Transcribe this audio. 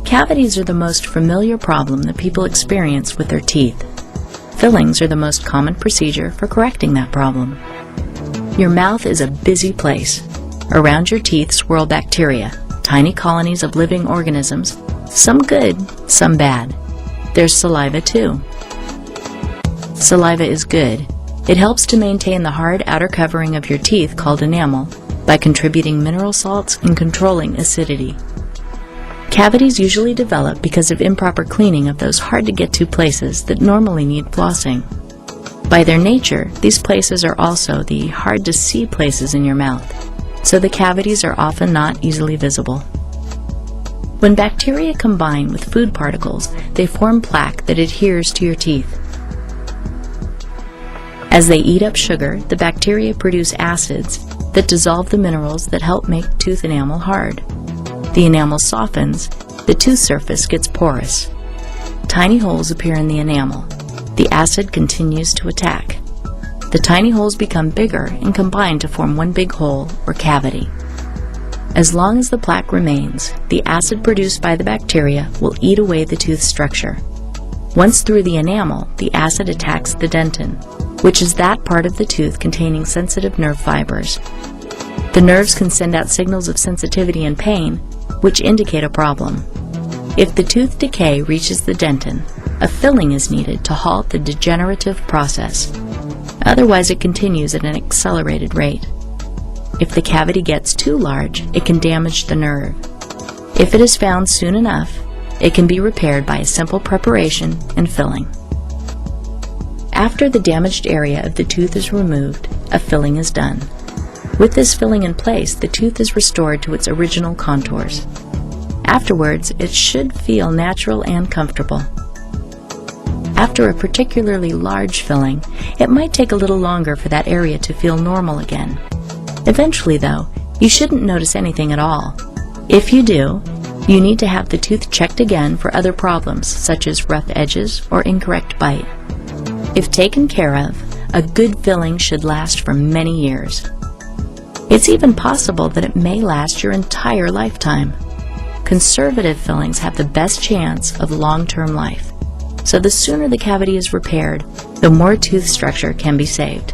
Cavities are the most familiar problem that people experience with their teeth. Fillings are the most common procedure for correcting that problem. Your mouth is a busy place. Around your teeth swirl bacteria, tiny colonies of living organisms, some good, some bad. There's saliva too. Saliva is good. It helps to maintain the hard outer covering of your teeth called enamel by contributing mineral salts and controlling acidity. Cavities usually develop because of improper cleaning of those hard-to-get-to places that normally need flossing. By their nature, these places are also the hard-to-see places in your mouth, so the cavities are often not easily visible. When bacteria combine with food particles, they form plaque that adheres to your teeth. As they eat up sugar, the bacteria produce acids that dissolve the minerals that help make tooth enamel hard. The enamel softens, the tooth surface gets porous. Tiny holes appear in the enamel. The acid continues to attack. The tiny holes become bigger and combine to form one big hole or cavity. As long as the plaque remains, the acid produced by the bacteria will eat away the tooth structure. Once through the enamel, the acid attacks the dentin, which is that part of the tooth containing sensitive nerve fibers. The nerves can send out signals of sensitivity and pain, which indicate a problem. If the tooth decay reaches the dentin, a filling is needed to halt the degenerative process. Otherwise, it continues at an accelerated rate. If the cavity gets too large, it can damage the nerve. If it is found soon enough, it can be repaired by a simple preparation and filling. After the damaged area of the tooth is removed, a filling is done. With this filling in place, the tooth is restored to its original contours. Afterwards, it should feel natural and comfortable. After a particularly large filling, it might take a little longer for that area to feel normal again. Eventually, though, you shouldn't notice anything at all. If you do, you need to have the tooth checked again for other problems, such as rough edges or incorrect bite. If taken care of, a good filling should last for many years. It's even possible that it may last your entire lifetime. Conservative fillings have the best chance of long-term life, so the sooner the cavity is repaired, the more tooth structure can be saved.